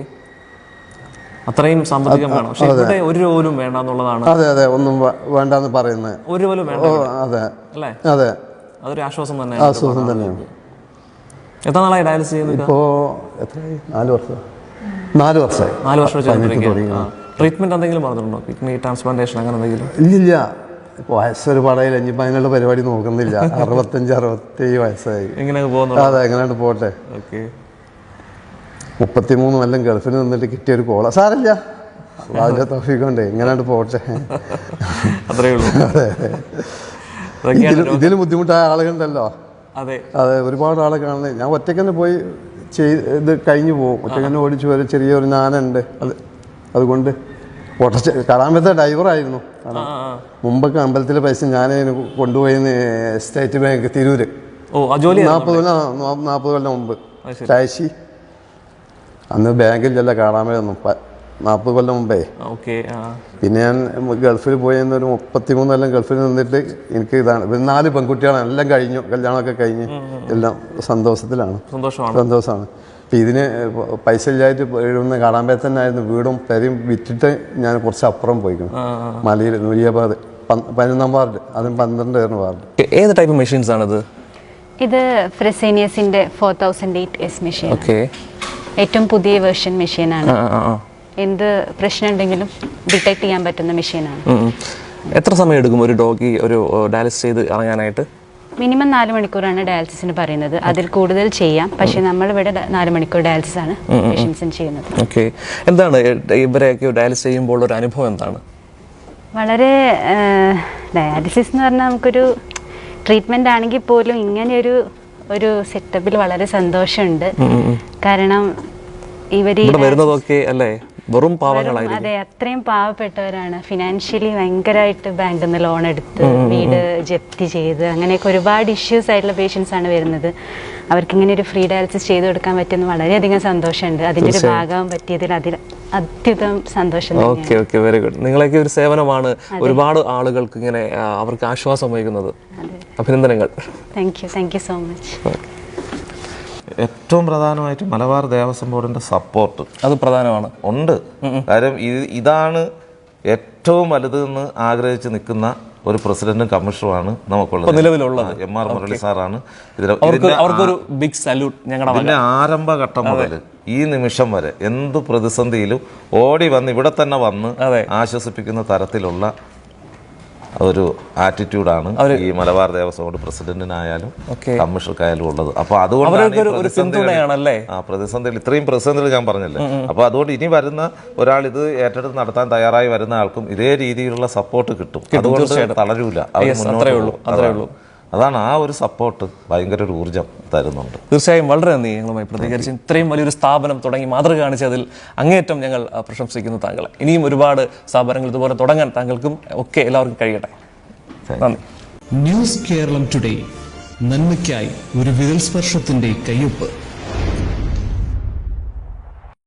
അത്രയും സാമ്പത്തികം വേണം. പക്ഷേ ഇവിടെ ഒരു രൂപ പോലും വേണ്ട എന്നുള്ളതാണ്. അതെ, ഒന്നും വേണ്ടെന്ന് പറയുന്നത്. ഒരു പോലും വേണ്ട. അതെ അല്ലേ? അതെ, അതൊരു ആശ്വാസം തന്നെ. ആശ്വാസം തന്നെയാണ്. എത്ര നാളായി ഡയാലിസിസ് ചെയ്യുന്നത്? ഇപ്പോൾ എത്രയായി? 4 വർഷം. 4 വർഷമായി. 4 വർഷം ട്രീറ്റ്മെന്റ് എന്തെങ്കിലും പറഞ്ഞിട്ടുണ്ടോ? കിഡ്നി ട്രാൻസ്പ്ലാന്റേഷൻ അങ്ങനെ എന്തെങ്കിലും? ഇല്ല, വയസ്സൊരു പടയില്ല. ഇനിയിപ്പോൾ അതിനുള്ള പരിപാടി നോക്കുന്നില്ല. 65-67 വയസ്സായി. ഇങ്ങനെ പോകുന്നു. അതെ, എങ്ങനെയാണ് പോട്ടെ. ഓക്കെ, 33 കൊല്ലം ഗൾഫിൽ നിന്നിട്ട് കിട്ടിയൊരു കോള. സാരല്ല, അതിൻ്റെ തോഫിക്കൊണ്ടേ എങ്ങനെയാണ് പോട്ടെ. അത്രേ ഉള്ളൂ. ഇതിൽ ബുദ്ധിമുട്ടായ ആളുകളുണ്ടല്ലോ. അതെ, ഒരുപാട് ആളെ കാണുന്നത്. ഞാൻ ഒറ്റയ്ക്ക് തന്നെ പോയി ഇത് കഴിഞ്ഞു പോകും. ഒറ്റയ്ക്ക് തന്നെ ഓടിച്ചു വരും. ചെറിയൊരു നാനുണ്ട്. അതുകൊണ്ട് കറാമ്പത്തെ ഡ്രൈവറായിരുന്നു. മുമ്പൊക്കെ അമ്പലത്തിലെ പൈസ ഞാൻ കൊണ്ടുപോയി സ്റ്റേറ്റ് ബാങ്ക് തിരൂര് 40 കൊല്ലം മുമ്പ്. കാശി അന്ന് ബാങ്കിലല്ല, കാണാമൊന്നും 40 കൊല്ലം മുമ്പേ. പിന്നെ ഞാൻ ഗൾഫിൽ പോയി 33 കൊല്ലം ഗൾഫിൽ നിന്നിട്ട് എനിക്ക് ഇതാണ്. 4 പെൺകുട്ടികളാണ്. എല്ലാം കഴിഞ്ഞു, കല്യാണമൊക്കെ കഴിഞ്ഞ് എല്ലാം സന്തോഷമാണ്. അപ്പം ഇതിന് പൈസ ഇല്ലായിട്ട് എഴുതുന്ന കാണാമ്പേ തന്നെ ആയിരുന്നു. വീടും പെരയും വിറ്റിട്ട് ഞാൻ കുറച്ച് അപ്പുറം പോയിക്കണം. മലയിൽ നൂരിയാബാദ് 11 വാർഡ്, അതും 12 വാർഡ്. ഏത് ടൈപ്പ് മെഷീൻസ് ആണിത്? ഇത് ഫ്രെസേനിയസിന്റെ 4008S മെഷീൻ. ഏറ്റവും പുതിയ വേർഷൻ മെഷീനാണ്. എന്ത് പ്രശ്നം ഉണ്ടെങ്കിലും ഡിറ്റക്ട് ചെയ്യാൻ പറ്റുന്ന മെഷീനാണ്. എത്ര സമയം എടുക്കും ഒരു ഡോഗി ഒരു ഡയാലിസിസ് ചെയ്ത് ഇറങ്ങാനായിട്ട്? മിനിമം 4 മണിക്കൂറാണ് ഡയാലിസിന് പറയുന്നത്. അതിൽ കൂടുതൽ ചെയ്യാം, പക്ഷെ നമ്മളിവിടെ 4 മണിക്കൂർ ഡയാലിസിസ് ആണ് പേഷ്യൻസിന് ചെയ്യുന്നത്. ഓക്കെ, എന്താണ് ഇവരെയൊക്കെ ഡയാലിസിസ് ചെയ്യുമ്പോൾ ഒരു അനുഭവം എന്താണ്? വളരെ ഡയാലിസിസ് എന്ന് പറഞ്ഞാൽ നമുക്കൊരു ട്രീറ്റ്മെന്റ് ആണെങ്കിൽ പോലും ഇങ്ങനെയൊരു സെറ്റപ്പിൽ വളരെ സന്തോഷമുണ്ട്. കാരണം ഇവര് വരുന്നതൊക്കെ അല്ലേ വെറും പാവങ്ങളായിരിക്കും. അതെ, അത്രയും പാവപ്പെട്ടവരാണ്. ഫിനാൻഷ്യലി ഭയങ്കരമായിട്ട് ബാങ്കിൽ നിന്ന് ലോൺ എടുത്ത് വീട് ജപ്തി ചെയ്ത് അങ്ങനെയൊക്കെ ഒരുപാട് ഇഷ്യൂസ് ആയിട്ടുള്ള പേഷ്യൻസ് ആണ് വരുന്നത്. അവർക്ക് ഇങ്ങനെ ഒരു ഫ്രീ ഡയാലിസിസ് ചെയ്ത് കൊടുക്കാൻ പറ്റുന്ന വളരെയധികം സന്തോഷമുണ്ട്. അതിൻ്റെ ഒരു ഭാഗം പറ്റിയതിൽ അത്യുതം സന്തോഷം. Okay, very good. നിങ്ങളൊക്കെ ഒരു സേവനമാണ് ഒരുപാട് ആളുകൾക്ക് ഇങ്ങനെ അവർക്ക് ആശ്വാസം വഹിക്കുന്നത്. അഭിനന്ദനങ്ങൾ. Thank you so much. ഏറ്റവും പ്രധാനമായിട്ട് മലബാർ ദേവസ്വം ബോർഡിന്റെ സപ്പോർട്ട് അത് പ്രധാനമാണ്. ഉണ്ട്. കാര്യം ഇതാണ് ഏറ്റവും വലുതെന്ന് ആഗ്രഹിച്ച് നിൽക്കുന്ന ഒരു പ്രസിഡന്റും കമ്മീഷണറുമാണ് നമുക്കുള്ളത്. നിലവിലുള്ളത് MR മുരളി സാറാണ്. അവർക്കൊരു ബിഗ് സല്യൂട്ട്. ഞങ്ങളുടെ ആരംഭഘട്ടം മുതൽ ഈ നിമിഷം വരെ എന്ത് പ്രതിസന്ധിയിലും ഓടി വന്ന് ഇവിടെ തന്നെ വന്ന് ആശ്വസിപ്പിക്കുന്ന തരത്തിലുള്ള ഒരു ആറ്റിറ്റ്യൂഡാണ് ഈ മലബാർ ദേവസ്വം ബോർഡ് പ്രസിഡന്റിനായാലും കമ്മീഷണർക്കായാലും ഉള്ളത്. അപ്പൊ അതുകൊണ്ട് പ്രതിസന്ധിയിൽ ഇത്രയും പ്രതിസന്ധികൾ ഞാൻ പറഞ്ഞല്ലേ. അപ്പൊ അതുകൊണ്ട് ഇനി വരുന്ന ഒരാൾ ഇത് ഏറ്റെടുത്ത് നടത്താൻ തയ്യാറായി വരുന്ന ആൾക്കും ഇതേ രീതിയിലുള്ള സപ്പോർട്ട് കിട്ടും. അതുകൊണ്ട് തളരൂല. അതാണ് ആ ഒരു സപ്പോർട്ട് ഭയങ്കര ഒരു ഊർജ്ജം തരുന്നുണ്ട്. തീർച്ചയായും വളരെ നന്ദി ഞങ്ങളുമായി പ്രതികരിച്ച് ഇത്രയും വലിയൊരു സ്ഥാപനം തുടങ്ങി മാതൃക കാണിച്ചതിൽ അങ്ങേയറ്റം ഞങ്ങൾ പ്രശംസിക്കുന്നു താങ്കളെ. ഇനിയും ഒരുപാട് സ്ഥാപനങ്ങൾ ഇതുപോലെ തുടങ്ങാൻ താങ്കൾക്കും ഒക്കെ എല്ലാവർക്കും കഴിയട്ടെ. നന്ദി. ന്യൂസ് കേരളം ടുഡേ, നന്മയ്ക്കായി ഒരു വിരൽ സ്പർശത്തിന്റെ കയ്യൊപ്പ്.